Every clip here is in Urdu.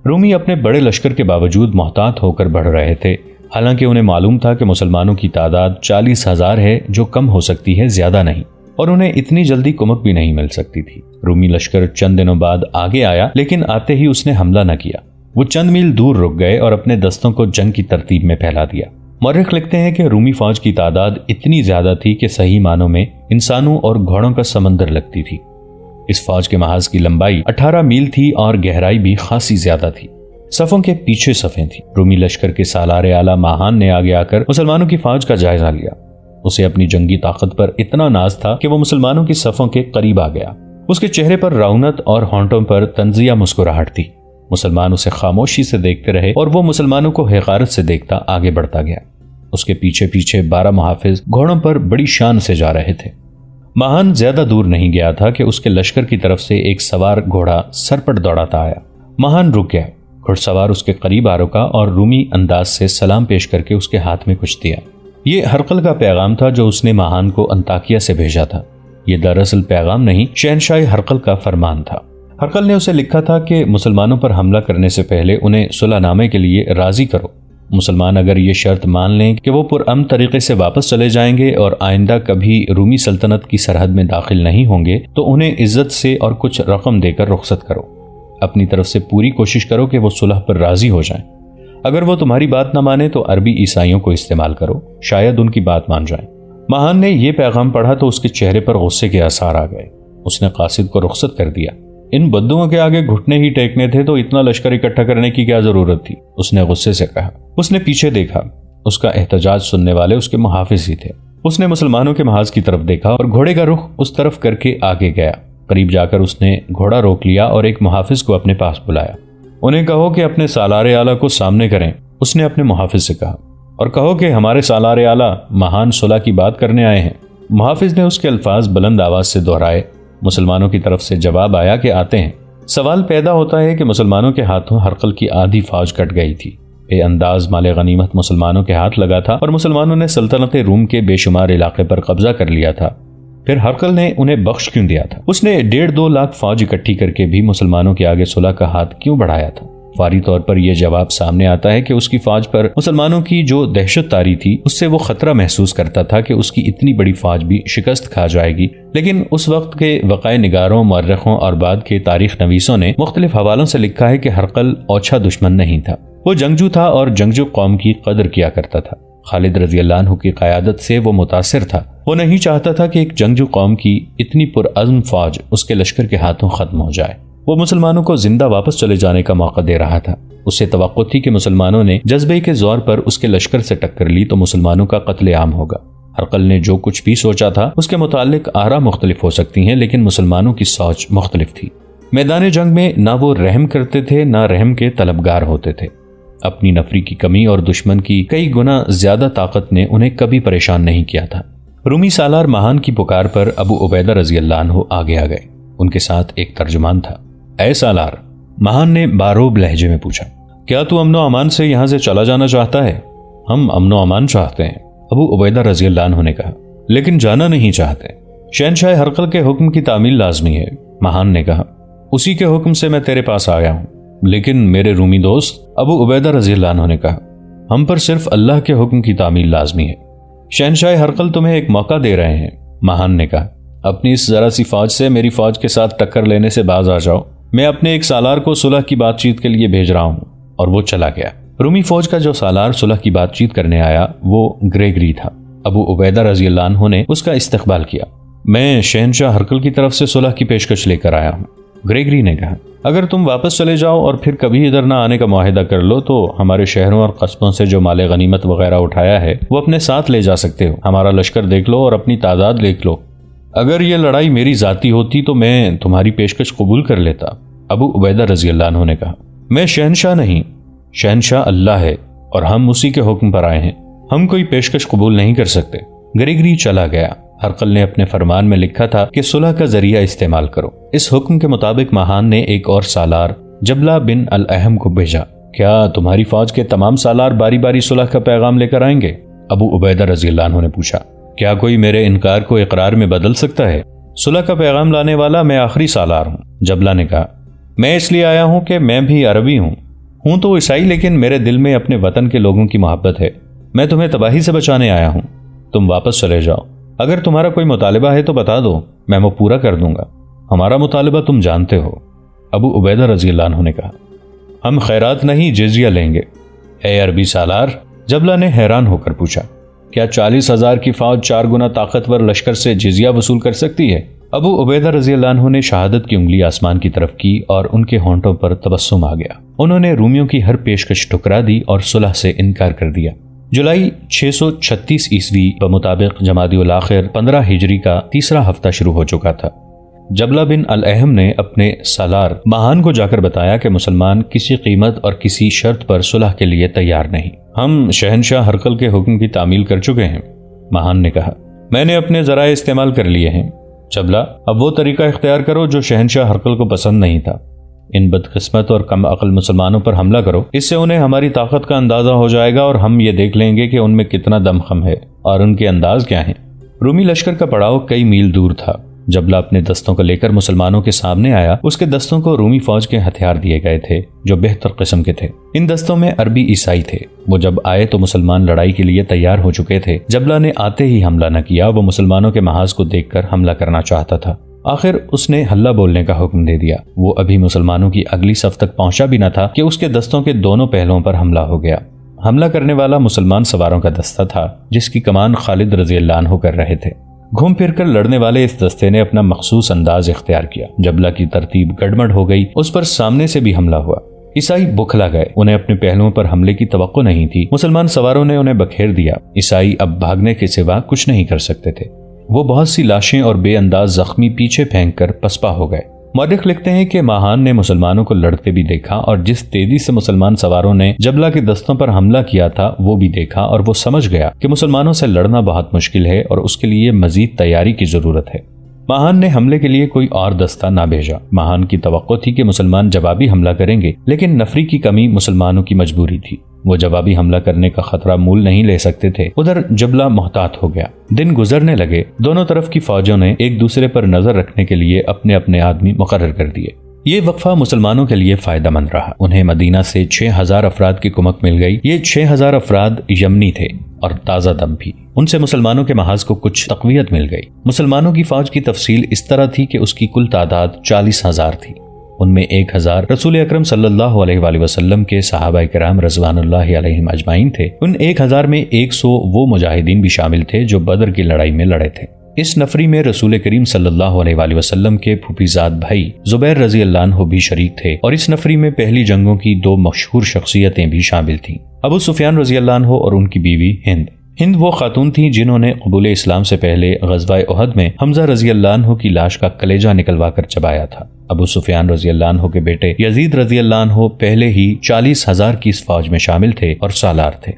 رومی اپنے بڑے لشکر کے باوجود محتاط ہو کر بڑھ رہے تھے، حالانکہ انہیں معلوم تھا کہ مسلمانوں کی تعداد 40,000 ہے، جو کم ہو سکتی ہے، زیادہ نہیں، اور انہیں اتنی جلدی کمک بھی نہیں مل سکتی تھی۔ رومی لشکر چند دنوں بعد آگے آیا، لیکن آتے ہی اس نے حملہ نہ کیا۔ وہ چند میل دور رک گئے اور اپنے دستوں کو جنگ کی ترتیب میں پھیلا دیا۔ مورخ لکھتے ہیں کہ رومی فوج کی تعداد اتنی زیادہ تھی کہ صحیح معنوں میں انسانوں اور گھوڑوں کا سمندر لگتی تھی۔ اس فوج کے محاذ کی لمبائی 18 میل تھی اور گہرائی بھی خاصی زیادہ تھی۔ صفوں کے پیچھے صفیں تھیں۔ رومی لشکر کے سالار اعلیٰ ماہان نے آگے آ کر مسلمانوں کی فوج کا جائزہ لیا۔ اسے اپنی جنگی طاقت پر اتنا ناز تھا کہ وہ مسلمانوں کی صفوں کے قریب آ گیا۔ اس کے چہرے پر رونت اور ہونٹوں پر طنزیہ مسکراہٹ تھی۔ مسلمان اسے خاموشی سے دیکھتے رہے اور وہ مسلمانوں کو حقارت سے دیکھتا آگے بڑھتا گیا۔ اس کے پیچھے پیچھے 12 محافظ گھوڑوں پر بڑی شان سے جا رہے تھے۔ ماہان زیادہ دور نہیں گیا تھا کہ اس کے لشکر کی طرف سے ایک سوار گھوڑا سرپٹ دوڑاتا آیا۔ ماہان رک گیا۔ گھڑ سوار اس کے قریب آ رکا اور رومی انداز سے سلام پیش کر کے اس کے ہاتھ میں کچھ دیا۔ یہ ہرقل کا پیغام تھا جو اس نے ماہان کو انطاکیہ سے بھیجا تھا۔ یہ دراصل پیغام نہیں، شہنشاہ ہرقل کا فرمان تھا۔ ہرقل نے اسے لکھا تھا کہ مسلمانوں پر حملہ کرنے سے پہلے انہیں صلح نامے کے لیے راضی کرو۔ مسلمان اگر یہ شرط مان لیں کہ وہ پرامن طریقے سے واپس چلے جائیں گے اور آئندہ کبھی رومی سلطنت کی سرحد میں داخل نہیں ہوں گے تو انہیں عزت سے اور کچھ رقم دے کر رخصت کرو۔ اپنی طرف سے پوری کوشش کرو کہ وہ صلح پر راضی ہو جائیں۔ اگر وہ تمہاری بات نہ مانے تو عربی عیسائیوں کو استعمال کرو، شاید ان کی بات مان جائیں۔ ماہان نے یہ پیغام پڑھا تو اس کے چہرے پر غصے کے آثار آ گئے۔ اس نے قاصد کو رخصت کر دیا۔ ان بدوؤں کے آگے گھٹنے ہی ٹیکنے تھے تو اتنا لشکر اکٹھا کرنے کی کیا ضرورت تھی؟ اس نے غصے سے کہا۔ اس نے پیچھے دیکھا۔ اس کا احتجاج سننے والے اس کے محافظ ہی تھے۔ اس نے مسلمانوں کے محاذ کی طرف دیکھا اور گھوڑے کا رخ اس طرف کر کے آگے گیا۔ قریب جا کر اس نے گھوڑا روک لیا اور ایک محافظ کو اپنے پاس بلایا۔ انہیں کہو کہ اپنے سالار اعلیٰ کو سامنے کریں، اس نے اپنے محافظ سے کہا، اور کہو کہ ہمارے سالار اعلیٰ مہان صلح کی بات کرنے آئے ہیں۔ محافظ نے اس کے الفاظ بلند آواز سے دہرائے۔ مسلمانوں کی طرف سے جواب آیا کہ آتے ہیں۔ سوال پیدا ہوتا ہے کہ مسلمانوں کے ہاتھوں ہرقل کی آدھی فوج کٹ گئی تھی۔ بے انداز مال غنیمت مسلمانوں کے ہاتھ لگا تھا اور مسلمانوں نے سلطنت روم کے بے شمار علاقے پر قبضہ کر لیا تھا۔ پھر ہرقل نے انہیں بخش کیوں دیا تھا؟ اس نے 1.5-2 لاکھ فوج اکٹھی کر کے بھی مسلمانوں کے آگے صلح کا ہاتھ کیوں بڑھایا تھا؟ فوری طور پر یہ جواب سامنے آتا ہے کہ اس کی فوج پر مسلمانوں کی جو دہشت طاری تھی، اس سے وہ خطرہ محسوس کرتا تھا کہ اس کی اتنی بڑی فوج بھی شکست کھا جائے گی۔ لیکن اس وقت کے وقائع نگاروں، مورخوں اور بعد کے تاریخ نویسوں نے مختلف حوالوں سے لکھا ہے کہ ہرقل اوچھا دشمن نہیں تھا۔ وہ جنگجو تھا اور جنگجو قوم کی قدر کیا کرتا تھا۔ خالد رضی اللہ عنہ کی قیادت سے وہ متاثر تھا۔ وہ نہیں چاہتا تھا کہ ایک جنگجو قوم کی اتنی پرعزم فوج اس کے لشکر کے ہاتھوں ختم ہو جائے۔ وہ مسلمانوں کو زندہ واپس چلے جانے کا موقع دے رہا تھا۔ اسے توقع تھی کہ مسلمانوں نے جذبے کے زور پر اس کے لشکر سے ٹکر لی تو مسلمانوں کا قتل عام ہوگا۔ ہرقل نے جو کچھ بھی سوچا تھا اس کے متعلق آراء مختلف ہو سکتی ہیں، لیکن مسلمانوں کی سوچ مختلف تھی۔ میدان جنگ میں نہ وہ رحم کرتے تھے نہ رحم کے طلبگار ہوتے تھے۔ اپنی نفری کی کمی اور دشمن کی کئی گنا زیادہ طاقت نے انہیں کبھی پریشان نہیں کیا تھا۔ رومی سالار مہان کی پکار پر ابو عبیدہ رضی اللہ عنہ آگے آ گئے۔ ان کے ساتھ ایک ترجمان تھا۔ اے سالار، مہان نے باروب لہجے میں پوچھا، کیا تو امن و امان سے یہاں سے چلا جانا چاہتا ہے؟ ہم امن و امان چاہتے ہیں، ابو عبیدہ رضی اللہ عنہ نے کہا، لیکن جانا نہیں چاہتے۔ شہنشاہ ہرقل کے حکم کی تعمیل لازمی ہے، مہان نے کہا۔ اسی کے حکم سے میں تیرے پاس آیا ہوں۔ لیکن میرے رومی دوست، ابو عبیدہ رضی اللہ عنہ نے کہا، ہم پر صرف اللہ کے حکم کی تعمیل لازمی ہے۔ شہنشاہ ہرقل تمہیں ایک موقع دے رہے ہیں، مہان نے کہا۔ اپنی اس ذرا سی فوج سے میری فوج کے ساتھ ٹکر لینے سے باز آ جاؤ۔ میں اپنے ایک سالار کو صلح کی بات چیت کے لیے بھیج رہا ہوں۔ اور وہ چلا گیا۔ رومی فوج کا جو سالار صلح کی بات چیت کرنے آیا وہ گریگری تھا۔ ابو عبیدہ رضی اللہ عنہ نے اس کا استقبال کیا۔ میں شہنشاہ ہرقل کی طرف سے صلح کی پیشکش لے کر آیا ہوں، گریگری نے کہا۔ اگر تم واپس چلے جاؤ اور پھر کبھی ادھر نہ آنے کا معاہدہ کر لو تو ہمارے شہروں اور قصبوں سے جو مال غنیمت وغیرہ اٹھایا ہے وہ اپنے ساتھ لے جا سکتے ہو۔ ہمارا لشکر دیکھ لو اور اپنی تعداد دیکھ لو۔ اگر یہ لڑائی میری ذاتی ہوتی تو میں تمہاری پیشکش قبول کر لیتا، ابو عبیدہ رضی اللہ عنہ نے کہا۔ میں شہنشاہ نہیں، شہنشاہ اللہ ہے اور ہم اسی کے حکم پر آئے ہیں۔ ہم کوئی پیشکش قبول نہیں کر سکتے۔ گریگری چلا گیا۔ ہرقل نے اپنے فرمان میں لکھا تھا کہ صلح کا ذریعہ استعمال کرو۔ اس حکم کے مطابق مہان نے ایک اور سالار جبلہ بن الاحم کو بھیجا۔ کیا تمہاری فوج کے تمام سالار باری باری صلح کا پیغام لے کر آئیں گے؟ ابو عبیدہ رضی اللہ عنہ نے پوچھا۔ کیا کوئی میرے انکار کو اقرار میں بدل سکتا ہے؟ صلح کا پیغام لانے والا میں آخری سالار ہوں، جبلہ نے کہا۔ میں اس لیے آیا ہوں کہ میں بھی عربی ہوں، ہوں تو عیسائی، لیکن میرے دل میں اپنے وطن کے لوگوں کی محبت ہے. میں تمہیں تباہی سے بچانے آیا ہوں. تم واپس چلے جاؤ. اگر تمہارا کوئی مطالبہ ہے تو بتا دو، میں وہ پورا کر دوں گا. ہمارا مطالبہ تم جانتے ہو، ابو عبیدہ رضی اللہ عنہ نے کہا. ہم خیرات نہیں جزیہ لیں گے. اے عربی سالار، جبلہ نے حیران ہو کر پوچھا، کیا 40,000 کی فوج 4 گنا طاقتور لشکر سے جزیہ وصول کر سکتی ہے؟ ابو عبیدہ رضی اللہ عنہ نے شہادت کی انگلی آسمان کی طرف کی اور ان کے ہونٹوں پر تبسم آ گیا. انہوں نے رومیوں کی ہر پیشکش ٹھکرا دی اور صلح سے انکار کر دیا. جولائی 636 عیسوی بمطابق جمادی الاخر 15 ہجری کا تیسرا ہفتہ شروع ہو چکا تھا. جبلہ بن الاحم نے اپنے سالار ماہان کو جا کر بتایا کہ مسلمان کسی قیمت اور کسی شرط پر صلح کے لیے تیار نہیں. ہم شہنشاہ ہرقل کے حکم کی تعمیل کر چکے ہیں. ماہان نے کہا، میں نے اپنے ذرائع استعمال کر لیے ہیں. جبلہ، اب وہ طریقہ اختیار کرو جو شہنشاہ ہرقل کو پسند نہیں تھا. ان بدقسمت اور کم عقل مسلمانوں پر حملہ کرو. اس سے انہیں ہماری طاقت کا اندازہ ہو جائے گا اور ہم یہ دیکھ لیں گے کہ ان میں کتنا دم خم ہے اور ان کے انداز کیا ہیں. رومی لشکر کا پڑاؤ کئی میل دور تھا. جبلہ اپنے دستوں کو لے کر مسلمانوں کے سامنے آیا. اس کے دستوں کو رومی فوج کے ہتھیار دیے گئے تھے جو بہتر قسم کے تھے. ان دستوں میں عربی عیسائی تھے. وہ جب آئے تو مسلمان لڑائی کے لیے تیار ہو چکے تھے. جبلہ نے آتے ہی حملہ نہ کیا. وہ مسلمانوں کے محاذ کو دیکھ کر حملہ کرنا چاہتا تھا. آخر اس نے حلہ بولنے کا حکم دے دیا. وہ ابھی مسلمانوں کی اگلی صف تک پہنچا بھی نہ تھا کہ اس کے دستوں کے دونوں پہلوؤں پر حملہ ہو گیا. حملہ کرنے والا مسلمان سواروں کا دستہ تھا جس کی کمان خالد رضی اللہ عنہ کر رہے تھے. گھوم پھر کر لڑنے والے اس دستے نے اپنا مخصوص انداز اختیار کیا. جبلہ کی ترتیب گڑبڑ ہو گئی. اس پر سامنے سے بھی حملہ ہوا. عیسائی بکھلا گئے. انہیں اپنے پہلوؤں پر حملے کی توقع نہیں تھی. مسلمان سواروں نے انہیں بکھیر دیا. عیسائی اب بھاگنے کے سوا کچھ نہیں کر سکتے تھے. وہ بہت سی لاشیں اور بے انداز زخمی پیچھے پھینک کر پسپا ہو گئے. مورخ لکھتے ہیں کہ ماہان نے مسلمانوں کو لڑتے بھی دیکھا اور جس تیزی سے مسلمان سواروں نے جبلہ کے دستوں پر حملہ کیا تھا وہ بھی دیکھا اور وہ سمجھ گیا کہ مسلمانوں سے لڑنا بہت مشکل ہے اور اس کے لیے مزید تیاری کی ضرورت ہے. ماہان نے حملے کے لیے کوئی اور دستہ نہ بھیجا. ماہان کی توقع تھی کہ مسلمان جوابی حملہ کریں گے، لیکن نفری کی کمی مسلمانوں کی مجبوری تھی. وہ جوابی حملہ کرنے کا خطرہ مول نہیں لے سکتے تھے. ادھر جبلہ محتاط ہو گیا. دن گزرنے لگے. دونوں طرف کی فوجوں نے ایک دوسرے پر نظر رکھنے کے لیے اپنے اپنے آدمی مقرر کر دیے. یہ وقفہ مسلمانوں کے لیے فائدہ مند رہا. انہیں مدینہ سے 6,000 افراد کی کمک مل گئی. یہ 6,000 افراد یمنی تھے اور تازہ دم بھی. ان سے مسلمانوں کے محاذ کو کچھ تقویت مل گئی. مسلمانوں کی فوج کی تفصیل اس طرح تھی کہ اس کی کل تعداد 40,000 تھی. ان میں 1,000 رسول اکرم صلی اللہ علیہ وآلہ وسلم کے صحابہ کرام رضوان اللہ علیہم اجمعین تھے. ان 1,000 میں 100 وہ مجاہدین بھی شامل تھے جو بدر کی لڑائی میں لڑے تھے. اس نفری میں رسول کریم صلی اللہ علیہ وآلہ وسلم کے پھوپھی زاد بھائی زبیر رضی اللہ عنہ بھی شریک تھے اور اس نفری میں پہلی جنگوں کی 2 مشہور شخصیتیں بھی شامل تھیں، ابو سفیان رضی اللہ عنہ اور ان کی بیوی ہند. ہند وہ خاتون تھیں جنہوں نے قبول اسلام سے پہلے غزوہ احد میں حمزہ رضی اللہ عنہ کی لاش کا کلیجہ نکلوا کر چبایا تھا. ابو سفیان رضی اللہ عنہ کے بیٹے یزید رضی اللہ عنہ پہلے ہی 40,000 کی اس فوج میں شامل تھے اور سالار تھے.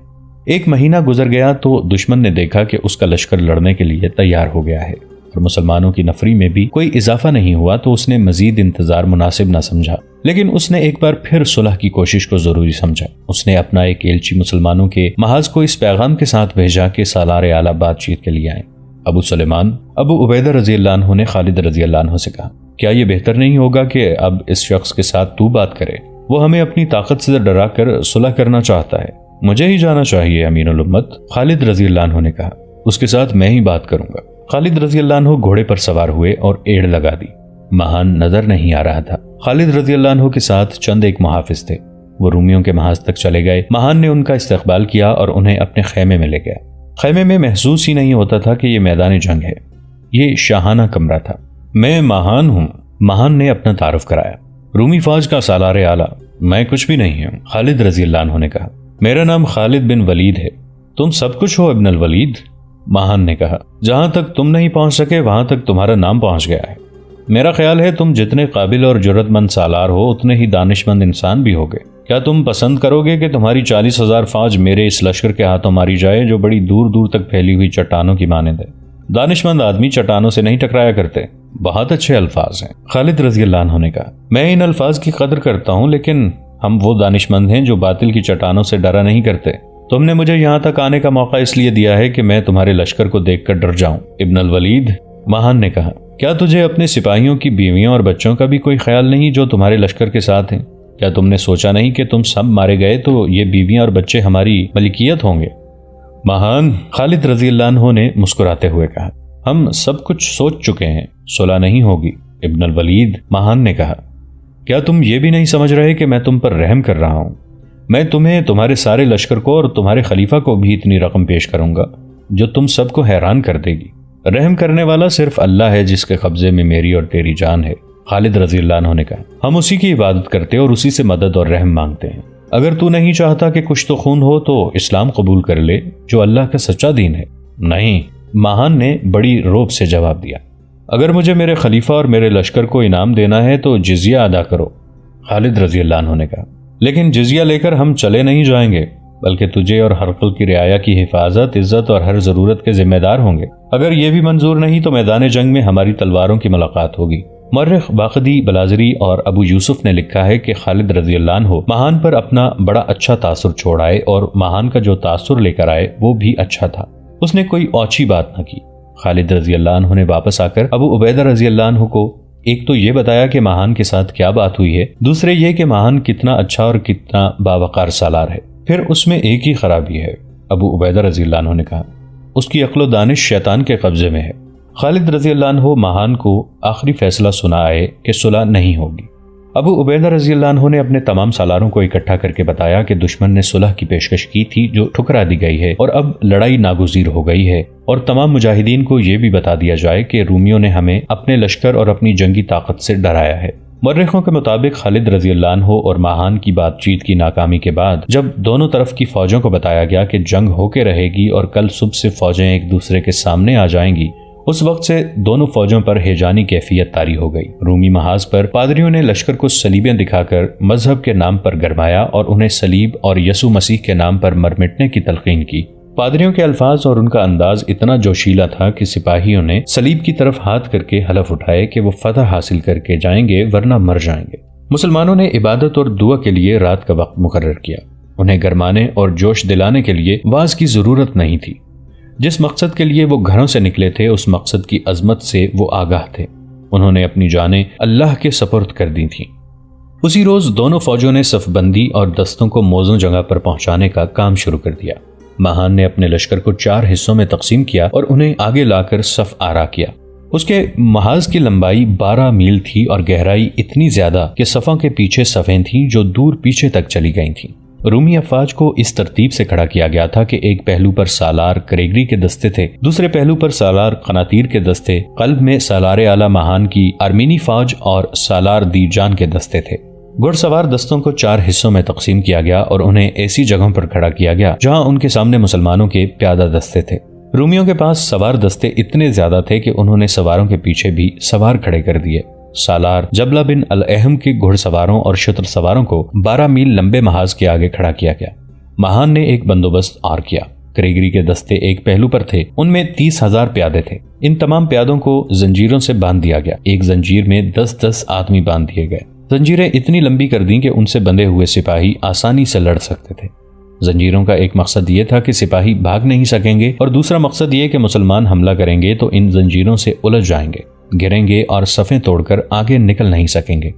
1 مہینہ گزر گیا تو دشمن نے دیکھا کہ اس کا لشکر لڑنے کے لیے تیار ہو گیا ہے اور مسلمانوں کی نفری میں بھی کوئی اضافہ نہیں ہوا تو اس نے مزید انتظار مناسب نہ سمجھا. لیکن اس نے ایک بار پھر صلح کی کوشش کو ضروری سمجھا. اس نے اپنا ایک ایلچی مسلمانوں کے محاذ کو اس پیغام کے ساتھ بھیجا کہ سالار اعلیٰ بات چیت کے لیے آئیں. ابو سلیمان ابو عبیدہ رضی اللہ عنہ نے خالد رضی اللہ عنہ سے کہا، کیا یہ بہتر نہیں ہوگا کہ اب اس شخص کے ساتھ تو بات کرے؟ وہ ہمیں اپنی طاقت سے ڈرا کر صلح کرنا چاہتا ہے. مجھے ہی جانا چاہیے امین الامت، خالد رضی اللہ عنہ نے کہا. اس کے ساتھ میں ہی بات کروں گا. خالد رضی اللہ عنہ گھوڑے پر سوار ہوئے اور ایڑ لگا دی. ماہان نظر نہیں آ رہا تھا. خالد رضی اللہ عنہ کے ساتھ چند ایک محافظ تھے. وہ رومیوں کے محاذ تک چلے گئے. ماہان نے ان کا استقبال کیا اور انہیں اپنے خیمے میں لے گیا. خیمے میں محسوس ہی نہیں ہوتا تھا کہ یہ میدان جنگ ہے. یہ شاہانہ کمرہ تھا. میں ماہان ہوں. ماہان نے اپنا تعارف کرایا. رومی فوج کا سالار اعلیٰ. میں کچھ بھی نہیں ہوں، خالد رضی اللہ عنہ نے کہا. میرا نام خالد بن ولید ہے. تم سب کچھ ہو ابن الولید؟ ماہان نے کہا. جہاں تک تم نہیں پہنچ سکے وہاں تک تمہارا نام پہنچ گیا ہے. میرا خیال ہے تم جتنے قابل اور جرت مند سالار ہو اتنے ہی دانش مند انسان بھی ہوگے. کیا تم پسند کرو گے کہ تمہاری 40,000 فوج میرے اس لشکر کے ہاتھوں ماری جائے جو بڑی دور دور تک پھیلی ہوئی چٹانوں کی مانند ہے؟ دانش مند آدمی چٹانوں سے نہیں ٹکرایا کرتے. بہت اچھے الفاظ ہیں، خالد رضی اللہ عنہ نے کہا. میں ان الفاظ کی قدر کرتا ہوں، لیکن ہم وہ دانش مند ہیں جو باطل کی چٹانوں سے ڈرا نہیں کرتے. تم نے مجھے یہاں تک آنے کا موقع اس لیے دیا ہے کہ میں تمہارے لشکر کو دیکھ کر ڈر جاؤں. ابن الولید، ماہان نے کہا، کیا تجھے اپنے سپاہیوں کی بیویوں اور بچوں کا بھی کوئی خیال نہیں جو تمہارے لشکر کے ساتھ ہیں؟ کیا تم نے سوچا نہیں کہ تم سب مارے گئے تو یہ بیویاں اور بچے ہماری ملکیت ہوں گے؟ مہان، خالد رضی اللہ عنہ نے مسکراتے ہوئے کہا، ہم سب کچھ سوچ چکے ہیں، صلح نہیں ہوگی۔ ابن الولید، مہان نے کہا، کیا تم یہ بھی نہیں سمجھ رہے کہ میں تم پر رحم کر رہا ہوں؟ میں تمہیں، تمہارے سارے لشکر کو اور تمہارے خلیفہ کو بھی اتنی رقم پیش کروں گا جو تم سب کو حیران کر دے گی۔ رحم کرنے والا صرف اللہ ہے جس کے قبضے میں میری اور تیری جان ہے۔ خالد رضی اللہ عنہ نے کہا، ہم اسی کی عبادت کرتے اور اسی سے مدد اور رحم مانگتے ہیں۔ اگر تو نہیں چاہتا کہ کچھ تو خون ہو تو اسلام قبول کر لے جو اللہ کا سچا دین ہے۔ نہیں، مہان نے بڑی روب سے جواب دیا، اگر مجھے میرے خلیفہ اور میرے لشکر کو انعام دینا ہے تو جزیہ ادا کرو۔ خالد رضی اللہ عنہ نے کہا، لیکن جزیہ لے کر ہم چلے نہیں جائیں گے، بلکہ تجھے اور حرقل کی رعایا کی حفاظت، عزت اور ہر ضرورت کے ذمہ دار ہوں گے۔ اگر یہ بھی منظور نہیں تو میدان جنگ میں ہماری تلواروں کی ملاقات ہوگی۔ مورخ باقدی بلازری اور ابو یوسف نے لکھا ہے کہ خالد رضی اللہ عنہ مہان پر اپنا بڑا اچھا تاثر چھوڑ آئے، اور مہان کا جو تاثر لے کر آئے وہ بھی اچھا تھا۔ اس نے کوئی اوچھی بات نہ کی۔ خالد رضی اللہ عنہ نے واپس آ کر ابو عبیدہ رضی اللہ عنہ کو ایک تو یہ بتایا کہ مہان کے ساتھ کیا بات ہوئی ہے، دوسرے یہ کہ مہان کتنا اچھا اور کتنا باوقار سالار ہے۔ پھر اس میں ایک ہی خرابی ہے، ابو عبیدہ رضی اللہ عنہ نے کہا، اس کی عقل و دانش شیطان کے قبضے میں ہے۔ خالد رضی اللہ عنہ مہان کو آخری فیصلہ سنائے کہ صلح نہیں ہوگی۔ ابو عبیدہ رضی اللہ عنہ نے اپنے تمام سالاروں کو اکٹھا کر کے بتایا کہ دشمن نے صلح کی پیشکش کی تھی جو ٹھکرا دی گئی ہے، اور اب لڑائی ناگزیر ہو گئی ہے، اور تمام مجاہدین کو یہ بھی بتا دیا جائے کہ رومیوں نے ہمیں اپنے لشکر اور اپنی جنگی طاقت سے ڈرایا ہے۔ مورخوں کے مطابق خالد رضی اللہ عنہ اور مہان کی بات چیت کی ناکامی کے بعد جب دونوں طرف کی فوجوں کو بتایا گیا کہ جنگ ہو کے رہے گی اور کل صبح سے فوجیں ایک دوسرے کے سامنے آ جائیں گی، اس وقت سے دونوں فوجوں پر ہیجانی کیفیت طاری ہو گئی۔ رومی محاذ پر پادریوں نے لشکر کو صلیبیں دکھا کر مذہب کے نام پر گرمایا اور انہیں صلیب اور یسوع مسیح کے نام پر مر مٹنے کی تلقین کی۔ پادریوں کے الفاظ اور ان کا انداز اتنا جوشیلا تھا کہ سپاہیوں نے صلیب کی طرف ہاتھ کر کے حلف اٹھائے کہ وہ فتح حاصل کر کے جائیں گے ورنہ مر جائیں گے۔ مسلمانوں نے عبادت اور دعا کے لیے رات کا وقت مقرر کیا۔ انہیں گرمانے اور جوش دلانے کے لیے واعظ کی ضرورت نہیں تھی۔ جس مقصد کے لیے وہ گھروں سے نکلے تھے اس مقصد کی عظمت سے وہ آگاہ تھے۔ انہوں نے اپنی جانیں اللہ کے سپرد کر دی تھیں۔ اسی روز دونوں فوجوں نے صف بندی اور دستوں کو موزوں جگہ پر پہنچانے کا کام شروع کر دیا۔ مہان نے اپنے لشکر کو 4 حصوں میں تقسیم کیا اور انہیں آگے لا کر صف آرا کیا۔ اس کے محاذ کی لمبائی 12 میل تھی اور گہرائی اتنی زیادہ کہ صفوں کے پیچھے صفیں تھیں جو دور پیچھے تک چلی گئی تھیں۔ رومی افواج کو اس ترتیب سے کھڑا کیا گیا تھا کہ ایک پہلو پر سالار کریگری کے دستے تھے، دوسرے پہلو پر سالار قناطیر کے دستے، قلب میں سالار اعلی مہان کی ارمینی فوج اور سالار دیجان کے دستے تھے۔ گھڑ سوار دستوں کو 4 حصوں میں تقسیم کیا گیا اور انہیں ایسی جگہوں پر کھڑا کیا گیا جہاں ان کے سامنے مسلمانوں کے پیادہ دستے تھے۔ رومیوں کے پاس سوار دستے اتنے زیادہ تھے کہ انہوں نے سواروں کے پیچھے بھی سوار کھڑے کر دیے۔ سالار جبلہ بن الاہم کے گھڑ سواروں اور شتر سواروں کو 12 میل لمبے محاذ کے آگے کھڑا کیا گیا۔ مہان نے ایک بندوبست اور کیا۔ کریگری کے دستے ایک پہلو پر تھے، ان میں 30,000 پیادے تھے۔ ان تمام پیادوں کو زنجیروں سے باندھ دیا گیا۔ ایک زنجیر میں 10-10 آدمی باندھ دیے گئے۔ زنجیریں اتنی لمبی کر دیں کہ ان سے بندھے ہوئے سپاہی آسانی سے لڑ سکتے تھے۔ زنجیروں کا ایک مقصد یہ تھا کہ سپاہی بھاگ نہیں سکیں گے، اور دوسرا مقصد یہ کہ مسلمان حملہ کریں گے تو ان زنجیروں سے الجھ جائیں گے، گریں گے اور صفیں توڑ کر آگے نکل نہیں سکیں گے۔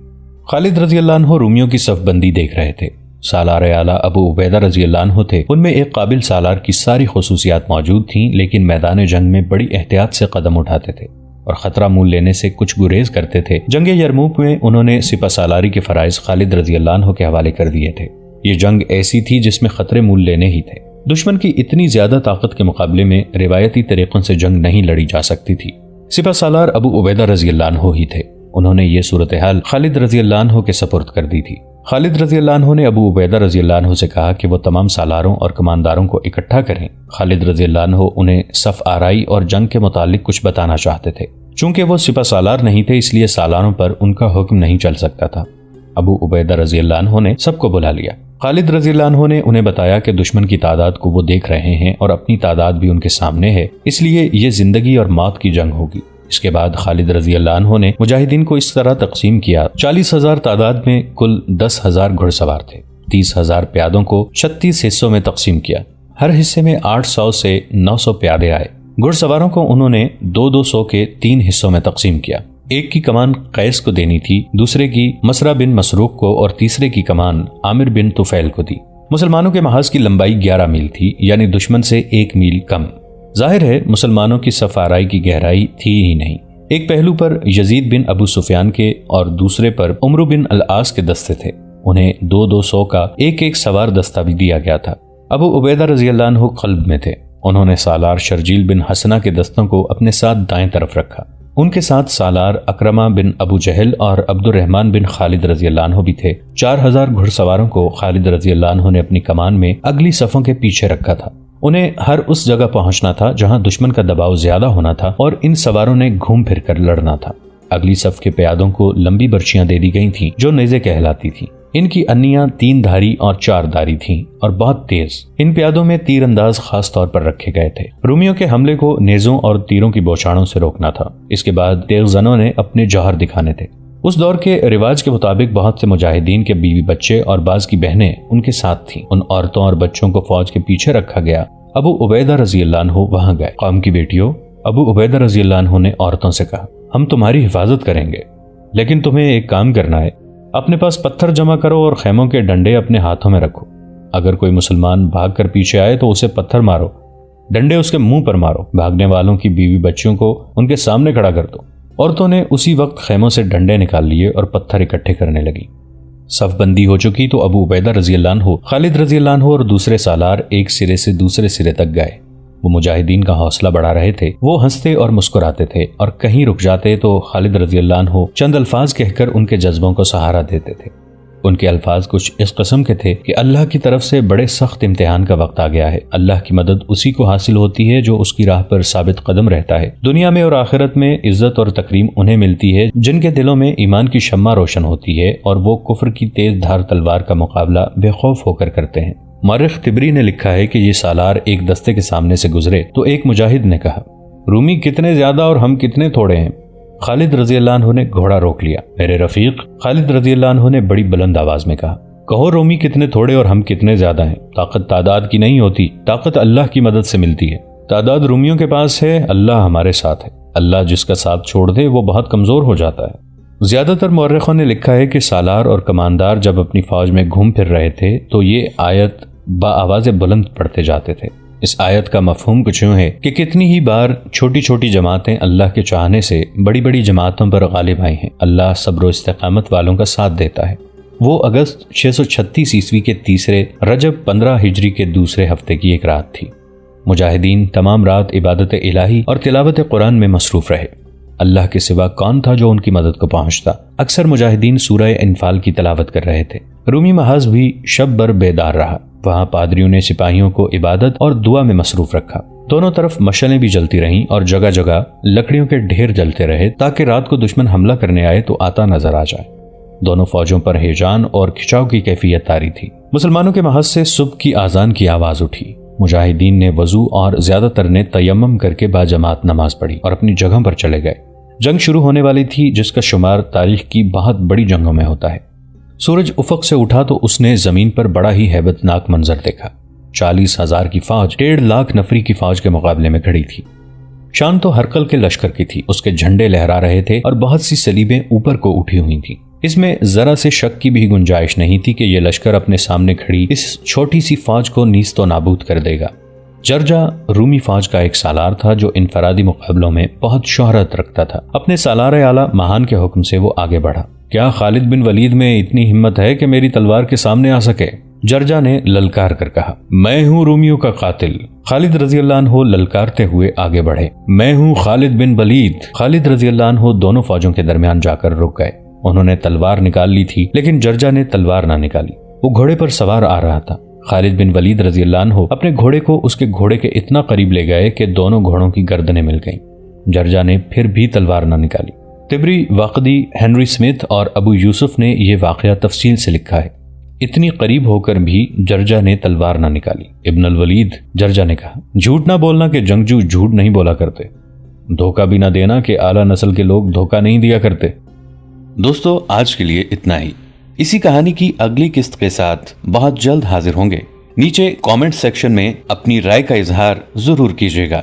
خالد رضی اللہ عنہ رومیوں کی صف بندی دیکھ رہے تھے۔ سالار اعلیٰ ابو عبیدہ رضی اللہ عنہ تھے۔ ان میں ایک قابل سالار کی ساری خصوصیات موجود تھیں، لیکن میدان جنگ میں بڑی احتیاط سے قدم اٹھاتے تھے اور خطرہ مول لینے سے کچھ گریز کرتے تھے۔ جنگ یرموک میں انہوں نے سپہ سالاری کے فرائض خالد رضی اللہ عنہ کے حوالے کر دیے تھے۔ یہ جنگ ایسی تھی جس میں خطرے مول لینے ہی تھے۔ دشمن کی اتنی زیادہ طاقت کے مقابلے میں روایتی طریقوں سے جنگ نہیں لڑی جا سکتی تھی۔ سپہ سالار ابو عبیدہ رضی اللہ عنہ ہی تھے۔ انہوں نے یہ صورتحال خالد رضی اللہ عنہ کے سپرد کر دی تھی۔ خالد رضی اللہ عنہ نے ابو عبیدہ رضی اللہ عنہ سے کہا کہ وہ تمام سالاروں اور کمانداروں کو اکٹھا کریں۔ خالد رضی اللہ عنہ انہیں صف آرائی اور جنگ کے متعلق کچھ بتانا چاہتے تھے۔ چونکہ وہ سپہ سالار نہیں تھے اس لیے سالاروں پر ان کا حکم نہیں چل سکتا تھا۔ ابو عبیدہ رضی اللہ عنہ نے سب کو بلا لیا۔ خالد رضی اللہ عنہ نے انہیں بتایا کہ دشمن کی تعداد کو وہ دیکھ رہے ہیں اور اپنی تعداد بھی ان کے سامنے ہے، اس لیے یہ زندگی اور موت کی جنگ ہوگی۔ اس کے بعد خالد رضی اللہ عنہ نے مجاہدین کو اس طرح تقسیم کیا: 40,000 تعداد میں کل 10,000 گھڑ سوار تھے۔ 30,000 پیادوں کو 36 حصوں میں تقسیم کیا۔ ہر حصے میں 800 سے 900 پیادے آئے۔ گھڑ سواروں کو انہوں نے 200 کے 3 حصوں میں تقسیم کیا۔ ایک کی کمان قیس کو دینی تھی، دوسرے کی مسرا بن مسروق کو اور تیسرے کی کمان عامر بن طفیل کو دی۔ مسلمانوں کے محاذ کی لمبائی 11 میل تھی، یعنی دشمن سے 1 میل کم۔ ظاہر ہے مسلمانوں کی صف آرائی کی گہرائی تھی ہی نہیں۔ ایک پہلو پر یزید بن ابو سفیان کے اور دوسرے پر عمرو بن العاص کے دستے تھے، انہیں 200 کا ایک سوار دستہ بھی دیا گیا تھا۔ ابو عبیدہ رضی اللہ عنہ قلب میں تھے، انہوں نے سالار شرجیل بن حسنہ کے دستوں کو اپنے ساتھ دائیں طرف رکھا۔ ان کے ساتھ سالار اکرمہ بن ابو جہل اور عبد الرحمن بن خالد رضی اللہ عنہ بھی تھے۔ 4000 گھڑ سواروں کو خالد رضی اللہ عنہ نے اپنی کمان میں اگلی صفوں کے پیچھے رکھا تھا۔ انہیں ہر اس جگہ پہنچنا تھا جہاں دشمن کا دباؤ زیادہ ہونا تھا اور ان سواروں نے گھوم پھر کر لڑنا تھا۔ اگلی صف کے پیادوں کو لمبی برچیاں دے دی گئی تھیں جو نیزے کہلاتی تھیں۔ ان کی انیاں 3 دھاری اور 4 دھاری تھیں اور بہت تیز۔ ان پیادوں میں تیر انداز خاص طور پر رکھے گئے تھے۔ رومیوں کے حملے کو نیزوں اور تیروں کی بوچھاڑوں سے روکنا تھا۔ اس کے بعد تیغ زنوں نے اپنے جوہر دکھانے تھے۔ اس دور کے رواج کے مطابق بہت سے مجاہدین کے بیوی بچے اور بعض کی بہنیں ان کے ساتھ تھیں۔ ان عورتوں اور بچوں کو فوج کے پیچھے رکھا گیا۔ ابو عبیدہ رضی اللہ عنہ وہاں گئے۔ قوم کی بیٹیوں، ابو عبیدہ رضی اللہ عنہ نے عورتوں سے کہا، ہم تمہاری حفاظت کریں گے، لیکن تمہیں ایک کام کرنا ہے، اپنے پاس پتھر جمع کرو اور خیموں کے ڈنڈے اپنے ہاتھوں میں رکھو۔ اگر کوئی مسلمان بھاگ کر پیچھے آئے تو اسے پتھر مارو، ڈنڈے اس کے منہ پر مارو۔ بھاگنے والوں کی بیوی بچوں کو ان کے سامنے کھڑا کر دو۔ عورتوں نے اسی وقت خیموں سے ڈنڈے نکال لیے اور پتھر اکٹھے کرنے لگی۔ صف بندی ہو چکی تو ابو عبیدہ رضی اللہ عنہ، خالد رضی اللہ عنہ اور دوسرے سالار ایک سرے سے دوسرے سرے تک گئے۔ وہ مجاہدین کا حوصلہ بڑھا رہے تھے۔ وہ ہنستے اور مسکراتے تھے اور کہیں رک جاتے تو خالد رضی اللہ عنہ چند الفاظ کہہ کر ان کے جذبوں کو سہارا دیتے تھے۔ ان کے الفاظ کچھ اس قسم کے تھے کہ اللہ کی طرف سے بڑے سخت امتحان کا وقت آ گیا ہے۔ اللہ کی مدد اسی کو حاصل ہوتی ہے جو اس کی راہ پر ثابت قدم رہتا ہے۔ دنیا میں اور آخرت میں عزت اور تکریم انہیں ملتی ہے جن کے دلوں میں ایمان کی شمع روشن ہوتی ہے اور وہ کفر کی تیز دھار تلوار کا مقابلہ بے خوف ہو کر کرتے ہیں۔ مورخ طبری نے لکھا ہے کہ یہ سالار ایک دستے کے سامنے سے گزرے تو ایک مجاہد نے کہا، رومی کتنے زیادہ اور ہم کتنے تھوڑے ہیں۔ خالد رضی اللہ عنہ نے گھوڑا روک لیا۔ میرے رفیق، خالد رضی اللہ عنہ نے بڑی بلند آواز میں کہا، کہو رومی کتنے تھوڑے اور ہم کتنے زیادہ ہیں۔ طاقت تعداد کی نہیں ہوتی، طاقت اللہ کی مدد سے ملتی ہے۔ تعداد رومیوں کے پاس ہے، اللہ ہمارے ساتھ ہے۔ اللہ جس کا ساتھ چھوڑ دے وہ بہت کمزور ہو جاتا ہے۔ زیادہ تر مورخوں نے لکھا ہے کہ سالار اور کماندار جب اپنی فوج میں گھوم پھر رہے تھے تو یہ آیت بآواز بلند پڑھتے جاتے تھے۔ اس آیت کا مفہوم کچھ یوں ہے کہ کتنی ہی بار چھوٹی چھوٹی جماعتیں اللہ کے چاہنے سے بڑی بڑی جماعتوں پر غالب آئی ہیں۔ اللہ صبر و استقامت والوں کا ساتھ دیتا ہے۔ وہ اگست 636 عیسوی کے تیسرے، رجب 15 ہجری کے دوسرے ہفتے کی ایک رات تھی۔ مجاہدین تمام رات عبادت الہی اور تلاوت قرآن میں مصروف رہے۔ اللہ کے سوا کون تھا جو ان کی مدد کو پہنچتا؟ اکثر مجاہدین سورہ انفال کی تلاوت کر رہے تھے۔ رومی محاذ بھی شب بھر بیدار رہا۔ وہاں پادریوں نے سپاہیوں کو عبادت اور دعا میں مصروف رکھا۔ دونوں طرف مشعلیں بھی جلتی رہیں اور جگہ جگہ لکڑیوں کے ڈھیر جلتے رہے تاکہ رات کو دشمن حملہ کرنے آئے تو آتا نظر آ جائے۔ دونوں فوجوں پر ہیجان اور کھچاؤ کی کیفیت طاری تھی۔ مسلمانوں کے محاذ سے صبح کی اذان کی آواز اٹھی۔ مجاہدین نے وضو اور زیادہ تر نے تیمم کر کے باجماعت نماز پڑھی اور اپنی جگہ پر چلے گئے۔ جنگ شروع ہونے والی تھی جس کا شمار تاریخ کی بہت بڑی جنگوں میں ہوتا ہے۔ سورج افق سے اٹھا تو اس نے زمین پر بڑا ہی ہیبت ناک منظر دیکھا۔ 40,000 کی فوج 1.5 لاکھ نفری کی فوج کے مقابلے میں کھڑی تھی۔ شان تو ہرقل کے لشکر کی تھی، اس کے جھنڈے لہرا رہے تھے اور بہت سی صلیبیں اوپر کو اٹھی ہوئی تھیں۔ اس میں ذرا سے شک کی بھی گنجائش نہیں تھی کہ یہ لشکر اپنے سامنے کھڑی اس چھوٹی سی فوج کو نیست و نابود کر دے گا۔ جرجا رومی فوج کا ایک سالار تھا جو انفرادی مقابلوں میں بہت شہرت رکھتا تھا۔ اپنے سالار اعلیٰ مہان کے حکم سے وہ آگے بڑھا۔ کیا خالد بن ولید میں اتنی ہمت ہے کہ میری تلوار کے سامنے آ سکے؟ جرجا نے للکار کر کہا، میں ہوں رومیوں کا قاتل۔ خالد رضی اللہ عنہ للکارتے ہوئے آگے بڑھے، میں ہوں خالد بن ولید۔ خالد رضی اللہ عنہ دونوں فوجوں کے درمیان جا کر رک گئے۔ انہوں نے تلوار نکال لی تھی لیکن جرجا نے تلوار نہ نکالی۔ وہ گھوڑے پر سوار آ رہا تھا۔ خالد بن ولید رضی اللہ عنہ اپنے گھوڑے کو اس کے گھوڑے کے اتنا قریب لے گئے کہ دونوں گھوڑوں کی گردنیں مل گئیں۔ جرجا نے پھر بھی تلوار نہ نکالی۔ طبری، واقدی، ہنری سمتھ اور ابو یوسف نے یہ واقعہ تفصیل سے لکھا ہے۔ اتنی قریب ہو کر بھی جرجا نے تلوار نہ نکالی۔ ابن الولید، جرجا نے کہا، جھوٹ نہ بولنا کہ جنگجو جھوٹ نہیں بولا کرتے، دھوکہ بھی نہ دینا کہ اعلیٰ نسل کے لوگ دھوکہ نہیں دیا کرتے۔ دوستو، آج کے لیے اتنا ہی۔ اسی کہانی کی اگلی قسط کے ساتھ بہت جلد حاضر ہوں گے۔ نیچے کامنٹ سیکشن میں اپنی رائے کا اظہار ضرور کیجیے گا۔